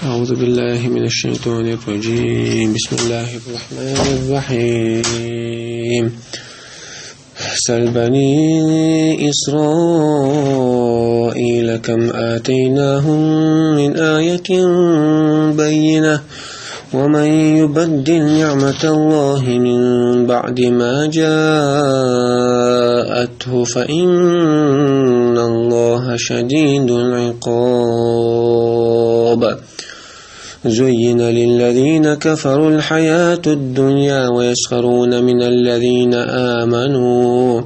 أعوذ بالله من الشيطان الرجيم. بسم الله الرحمن الرحيم. سل بني إسرائيل كم آتيناهم من آية بينة ومن يبدل نعمة الله من بعد ما جاءته فإن الله شديد العقاب. زين للذين كفروا الحياة الدنيا ويسخرون من الذين آمنوا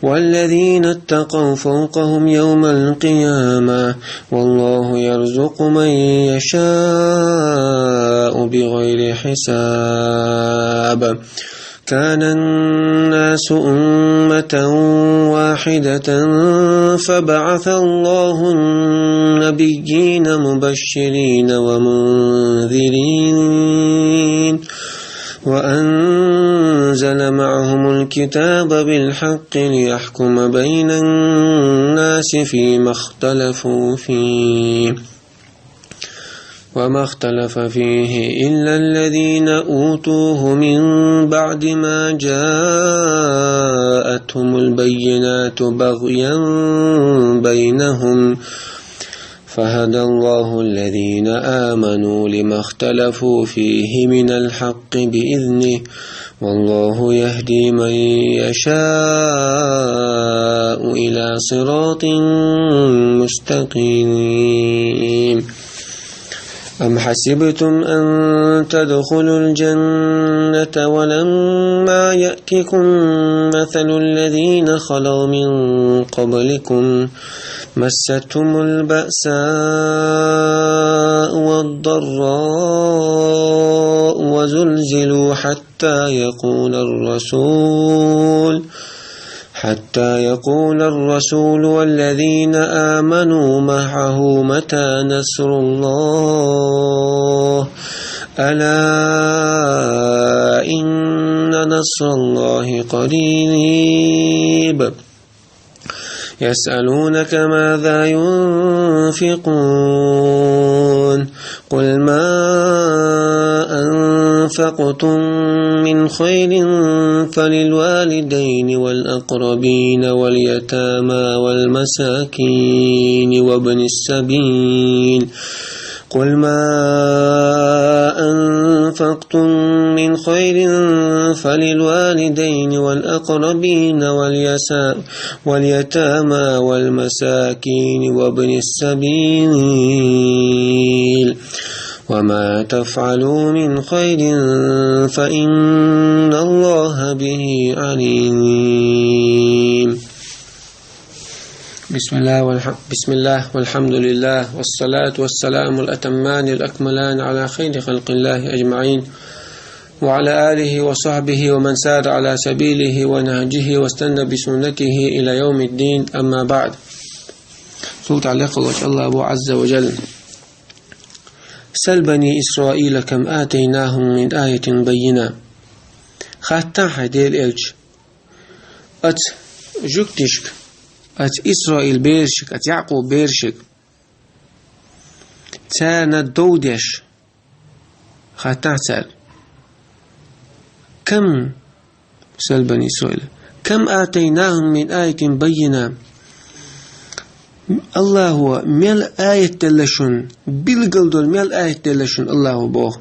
والذين اتقوا فوقهم يوم القيامة والله يرزق من يشاء بغير حساب. كان الناس أمة واحدة فبعث الله النبيين مبشرين ومنذرين وأنزل معهم الكتاب بالحق ليحكم بين الناس فيما اختلفوا فيه وما اختلف فيه إلا الذين أوتوه من بعد ما جاءتهم البينات بغيا بينهم فهدى الله الذين آمنوا لما اختلفوا فيه من الحق بإذنه والله يهدي من يشاء إلى صراط مستقيم. أم حسبتم أن تدخلوا الجنة ولما يأتكم مثل الذين خلوا من قبلكم مستهم البأساء والضراء وزلزلوا حتى يقول الرسول والذين آمنوا معه متى نصر الله ألا إن نصر الله قريب. يسألونك ماذا ينفقون قل ما أنفقتم من خير فللوالدين والأقربين واليتامى والمساكين وابن السبيل قل ما أنفقتم من خير فللوالدين والأقربين واليتامى والمساكين وابن السبيل وما تفعلوا من خير فإن الله به عليم. بسم الله والحمد لله والصلاة والسلام الأتمان الأكملان على خير خلق الله أجمعين وعلى آله وصحبه ومن سار على سبيله ونهجه واستنى بسنته إلى يوم الدين. أما بعد، صوت عليك الله أبو عز وجل. سل بني إسرائيل كم آتيناهم من آية بينة. خاتن حديل إلج أت جكتشك أت إسرائيل بيرشك أت يعقوب بيرشك تانا دودش خاتن سال كم سل بني إسرائيل كم آتيناهم من آية بينة. الله هو مل آية تلشون بالقلدل مل آية تلشون الله بوه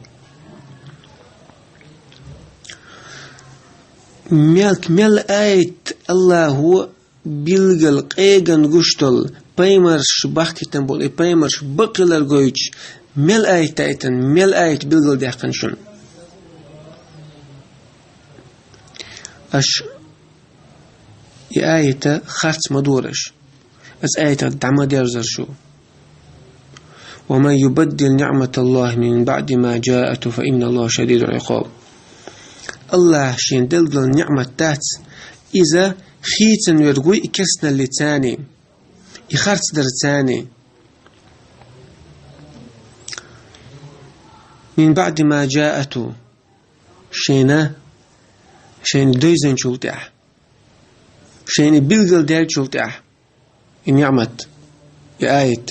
مل آية الله هو بالقل قيغن قشتل بيمرش بحكي تنبول بيمرش بقلر قويش مل آية تايتن مل آية بالقل ديحقنشون أش آية خارج مدورش أس آية دعما ديرزر شو ومن يبدل نعمة الله من بعد ما جاءته فإن الله شديد العقاب. الله شين دلدل نعمة تات إذا خيتن ويرقوي إكسنا اللتاني إخارت درتاني من بعد ما جاءته شين دويزن شلتح شين بلغل دير شلتح النعمة آية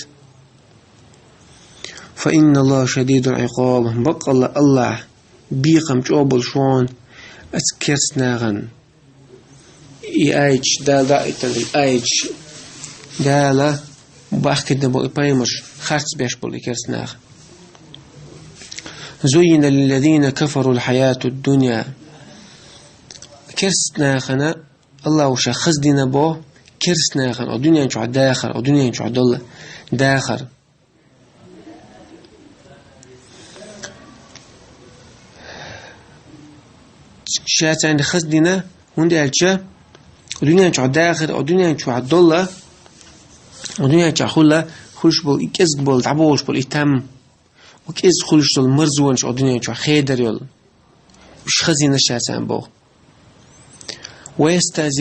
فإن الله شديد العقاب بق الله بيقم جوبل شون أتكرس ناغن إيش دا إيش دالا باخد نبول بايمش خارج بيش بول كرس ناغ زين للذين كفروا الحياة الدنيا كرس ناغنا الله وشا خزدنا بو كرس ناغن أو دنيا نشوع داخل أو دنيا نشوع دول داخل شات عند خزدنا وندي ألشا ودنيا نشوع داخل أو دنيا نشوع دول ودنيا نشوع خلا خلش بول إكز بول تعبوش بول إتام وكيز خلش دول مرزونش أو دنيا نشوع خيدر يول مش خزينة شات عن بو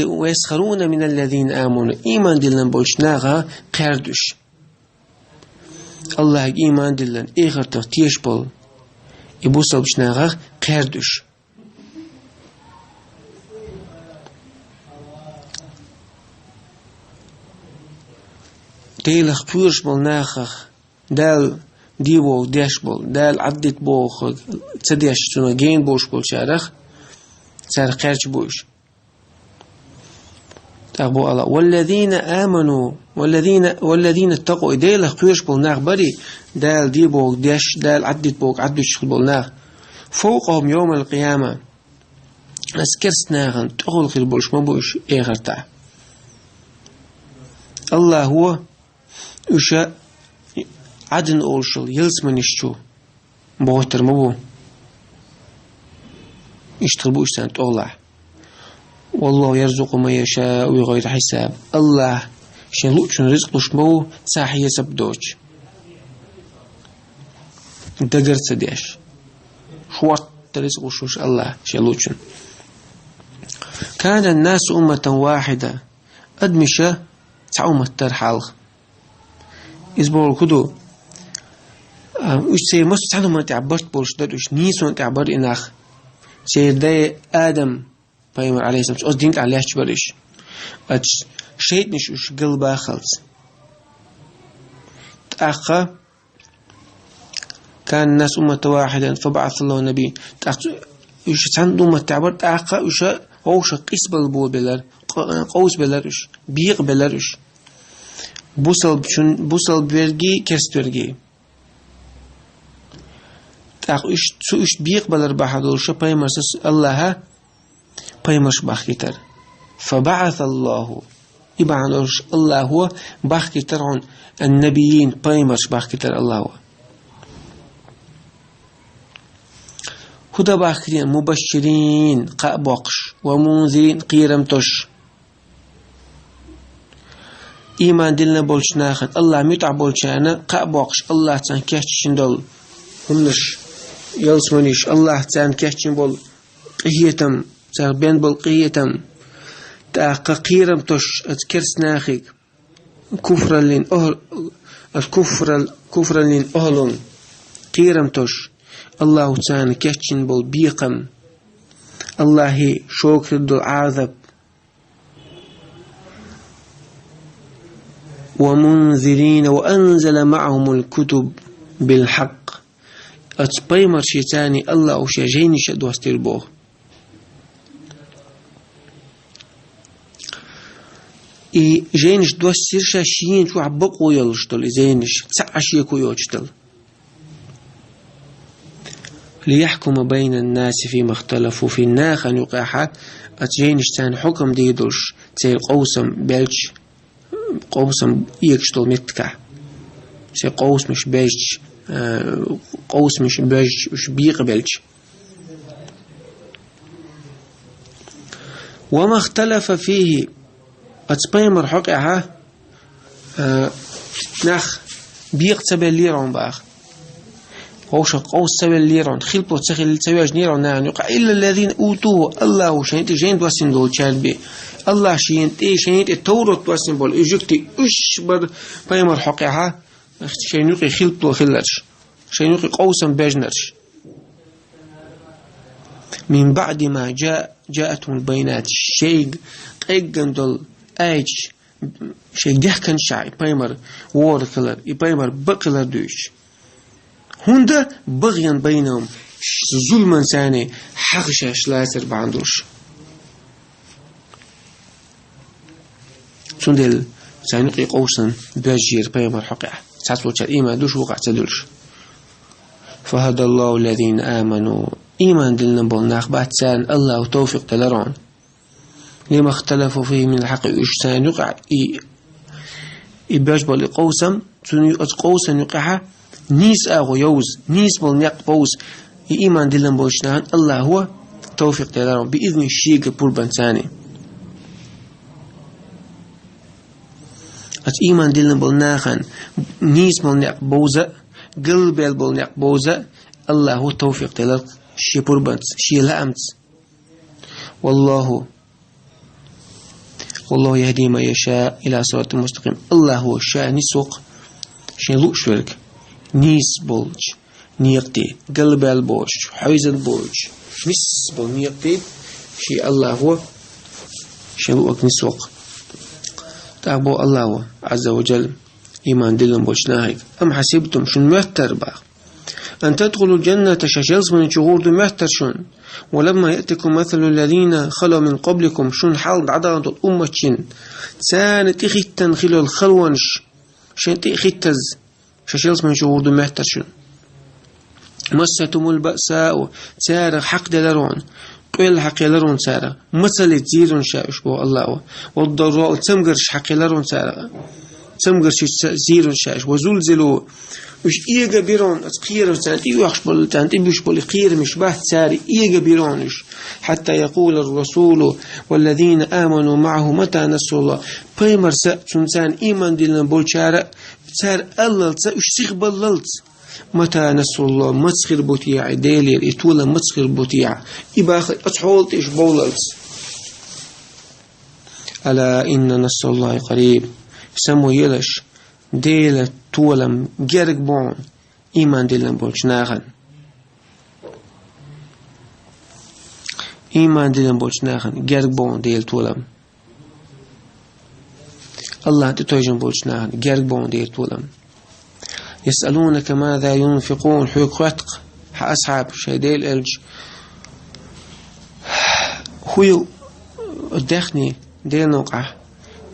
ويسخرون من الذين آمنوا إيمان دلن بولشناغا قردش الله إيمان دلن إيغر تغتيش بول يبوصل بشناغا قردش ديلخ بورش بول ناخخ دال ديبو ديش بول دال عدت بوخ تديش تنجين بوش بول شارخ سار قرش بوش أبو الله والذين آمنوا والذين اتقوا ديل خيرش بالناغ بري دال ديبوك ديش دال عدت بوك عدش بالناغ فوقهم يوم القيامة أسكرس ناغن تقول خير بولش ما بوش إيغرتا الله هو وشا عدن أولشل يلسمن يشتو بوتر مبو يشتغل بوش سانت الله والله يرزق ما يشاء بغير حساب الله شلوچن رزق لشمو صاحي سبدوش دغر سديش شوات رزق شوش الله شلوچن كان الناس أمة واحدة أدمشة تعوم الترحال إزبور كدو وش سي مست عنه ما تعبرت بولش دادوش نيسون تعبر إناخ سيدي آدم پیامبر علیه السلام از دینک علیه چبرش ات شيء مش وش قلبه خلص تأخى كان الناس أمة واحدة فبعث الله نبي وش عند أمة تعبر تأخى وش وش قيس بالبول بلر قوس بلرش بيق بلرش بوصل برجي كست برجي تأخى وش بيق بلر بحضور شو پیامبر الله پیمش باخیتر فبعث الله يبعث الله هو باخیتر عن النبيين پیمش باخیتر الله هو هدا باخرين مبشرين قابقش ومنذرين قيرمتش إيمان دلنا بولشناخن الله متع بولشانا قابقش الله تان كهشين دول همنش يلسمنيش الله تان كهشين بول قهيتم سار بين بالقيتم تأقيرم تش أتكرس ناخيك كفر لين أهل الكفر لين أهلون قيرم تش الله تعالى كشين بالبيقم الله شوكر دل عذاب ومنذرين وأنزل معهم الكتب بالحق أتبيمر شيطاني الله وشجيني شدو استربوه إي جينش دوس سيرشا شين شو عبقو يلشتل زينش تعشيكو يوجتل ليحكم بين الناس فيما اختلفوا في الناخ أن يقاحا أتجينش تان حكم ديدوش تسير قوسم بلش قوسم يكشتل متكا تسير قوس مش بلش قوس مش بلش مش بيق بلش وما اختلف فيه أتبيمر حقها نخ بيق تبل ليرون باخ هوش قوس تبل ليرون خلبو تسخل تبيج نيرون نان يقع إلا الذين أوتوه الله شينت جين دوسين دول شالبي الله شينت شينت التورط دوسين بول إجكتي إيش بر بيمر حقها شينوقي خلبو خلرش شينوقي قوسا بجنرش من بعد ما جاءتهم البينات الشيء قيقندل أيش شيء جهكن شعي بيمر وور كلر بيمر بقلر دوش هندا بغيا بينهم ظلما ثاني حقشاش لاسر باندوش سندل سانقي قوسا باجير بيمر حقع ساتلوش الإيمان دوش وقع تدلش فهدى الله الذين آمنوا إيمان دلنا بولناخ بعد سان الله توفيق تلرون لما اختلفوا فيه من الحق إجسان يقع إباج بول قوسم تنو قوسا يقع نيس أغو يوز نيس بول نيق قوس إيمان دلنا بولشنان الله هو توفيق تلرون بإذن الشيق بولبان ثاني إيمان دلنا بولناخن نيس بول نيق بوزة قلب بول نيق بوزة الله هو توفيق تلر شي بولبان شي لأمت والله يهدي ما يشاء إلى صراط مستقيم الله هو شاء نسوق شيء لو شرك نيس بولج نيقتي قلب البوج حيز البوج نس بول نيقتي شيء الله هو شيء لو نسوق تابو الله عز وجل إيمان دلهم بوشناهيك أم حسبتم شن مهتر با أن تدخلوا الجنة شجلس من شغور دو مهتر شن ولما يأتكم مثل الذين خلوا من قبلكم شن حال عدد الأمة شن سان تخيتن خلو الخلونش شن تخيتز شجلس من شغور دو مهتر شن مستم البأساء سار حق دلرون قيل حق لرون سار مثل زيرون شاش بو الله والضراء تمغرش حق لرون سار تمغرش زيرون شاش وزلزلوا وش إيجا بيرون أتقير وتانتي ويحشبل تانتي بيشبل قير مش بحث ساري إيجا بيرونش حتى يقول الرسول والذين آمنوا معه متى نصر الله بيمر سنسان إيمان دلنا بولشارة سار أللت وش سيخبللت متى نصر الله متسخر بوتيع ديلير إتولا متسخر بوتيع إباخ أتحولت إيش بوللت ألا إن نصر الله قريب سمو يلش ديل تولم جرق بون إيمان دلن بولشناغن إيمان دلن بولشناغن جرق بون ديل تولم الله تتوجن بولشناغن جرق بون ديل تولم يسألونك ماذا ينفقون حيق رتق أصحاب شي ديل ألج هو الدخني ديل نوقع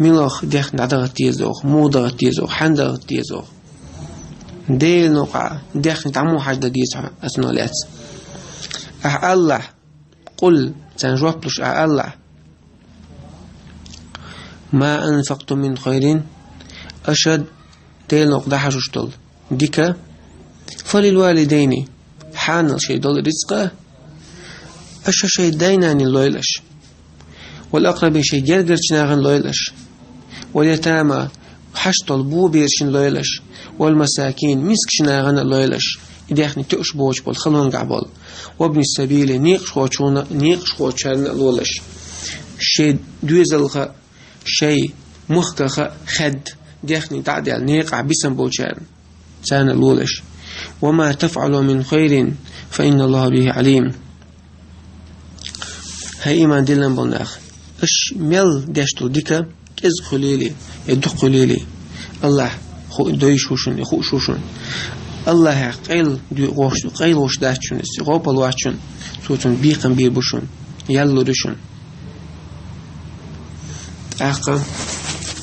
ميلوخ دخن عدغت يزوخ مودغت يزوخ حندغت يزوخ ديل نوقع دخن تعمو حاجة ديزوخ أسنولات الله قل تنجوبلش الله ما أنفقتم من خير أشد ديل نوقع حشوشتل ديكا فللوالدين حان شيء دول رزقه أشد شيء ديناني اللويلش والأقرب شيء جرجرش ناغن لويلش واليتامى حشتل بو بيرشن لويلش والمساكين مسكش ناغن لويلش إداخني تؤش بوش بول خلون قعبال وابن السبيل نيقش خوشان لولش شيء دوزلغ شيء مخكخ خد داخني تعدل نيقع بسم بوشان سان لولش وما تفعلوا من خير فإن الله به عليم هاي إيمان دلن بلناخ اش مل داشتو ديكا كز خليلي يدخ خليلي الله خو دويشوشن يخوشوشن الله قيل دوغوش قيل وش داشتون استغوب الواشن سوتن بيقن بيربوشن يلو دشن اقا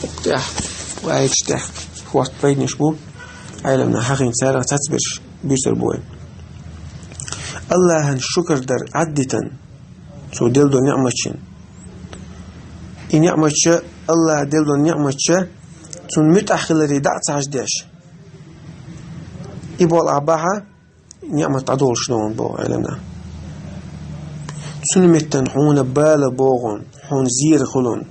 اقتاح وايتشتاح وقت بينش بو عالمنا حقين سارة تتبرش بيسر بوين الله الشكر در عدتا سو دل دو نعمتشن إن نعمتش الله دل دو نعمتش سون متأخلري دعت عجداش إبو العباها نعمت عدول شنون بو علمنا سون متن حون بالا بوغن حون زير خلون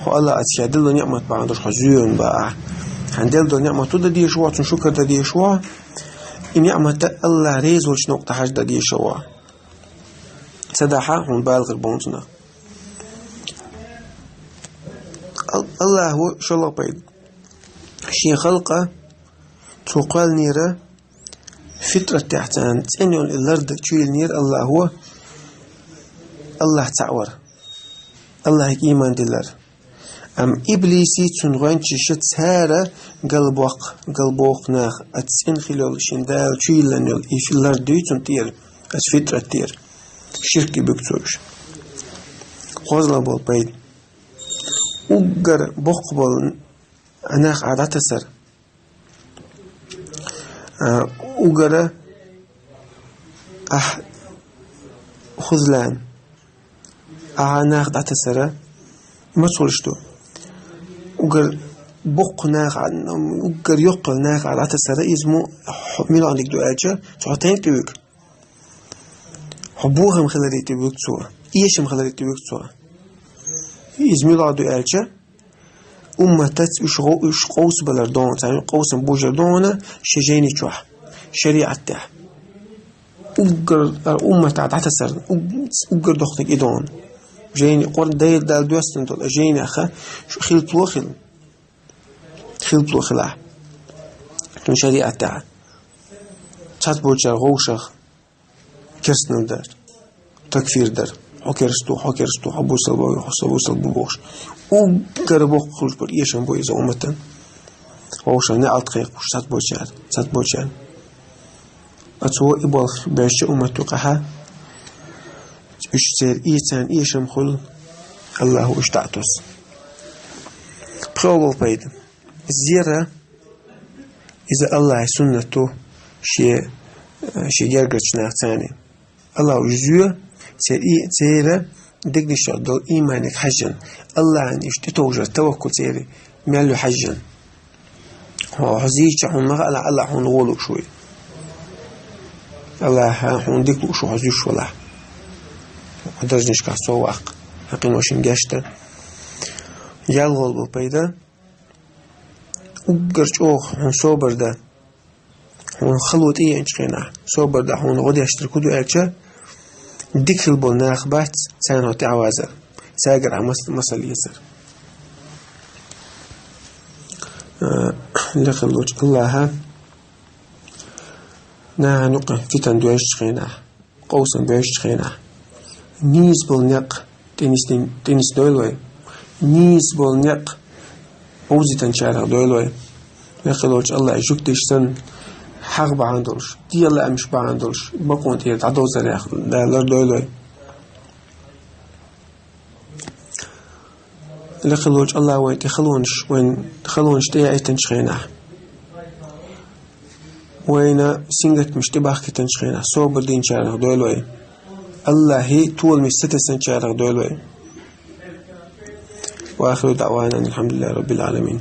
هو الله أتشا دل دو نعمت بعندوش حزيون بقى هندل دو نعمت دا دي شوا سون شكر دا دي شوا إن نعمت الله ريزول شنوق تحاج دا دي شوا سداحا هون بالغ البونتنا الله هو شو الله بيد شي خلقه تقال نيره فترة تحتان تنيون الأرض تشيل نير الله هو الله تعور الله إيمان دلر أم إبليسي تنغين تشت سارة قلبوق ناخ أتسين خلال شندال تشيلن يفلر ديتون تير أسفترة تير شركي بكتوش خوزلا بول بيد أقر بقبل أناخ عادة سر أقر خذلان أناخ عادة سر ما تقولشتو أقر بق ناخ أقر يقل ناخ عادة سر إزمو ميلو عندك دعاجة تعطين تبوك حبوها مخلالي تبوك تسوى إيش مخلالي تبوك تسوى إزميلو عدو دعاجة أمتت إش قوس بلردون يعني قوس بوجردون شجيني تشوح شريعة تاع أقر أمة عادة سر أقر دختك إدون جيني قرن دايل دال دوستن دول جيني أخا خلط وخلع تون شريعة تاع تات بوجر غوشخ كرسنل دار تكفير دار حكرستو حبوسل بوش وقربوق خلج بر إيشن بو إذا أمتن غوشخ نعال تخيق بوش تات بوجر أتو إبال باش أمتو قها اشتر إيتان إيشم خل الله اشتعتوس بخوض البيد الزيرة إذا الله سنته شيء يرقش ناختاني الله جزوه سيرة دقني شعدل إيمانك حجا الله عن اشتتوجر توكل سيري مالو حجا وحزيش حون مغالا الله حون غولو شوي الله حون دقلو شو حزيش ولا درجنش كاسو واق حقين وشين جاشتا يالغول بالبيدا وقرش اوخ هون صوبر دا هون خلوت ايه انشقينا صوبر دا هون غودي اشتركو دو اكشا ديكل بول ناخبات سانو تعوازر ساقر عمس مسل يسر لخلوش الله نا نقع فتن دو اشتقينا قوسا بو اشتقينا نيز بالنق تنس دولوي نيز بالنق أوزي تنشارع دولوي يقولوش الله يشوك تشتن حق بعندولش دي الله أمش بعندولش بقون تير تعدو زريخ دالر دولوي يقولوش الله وين تخلونش تيعي تنشخينه وين سنجت مشتباخ كتنشخينه صوبر دين شارع دولوي الله هي طول مستة سنة دولوي وآخر دعوانا الحمد لله رب العالمين.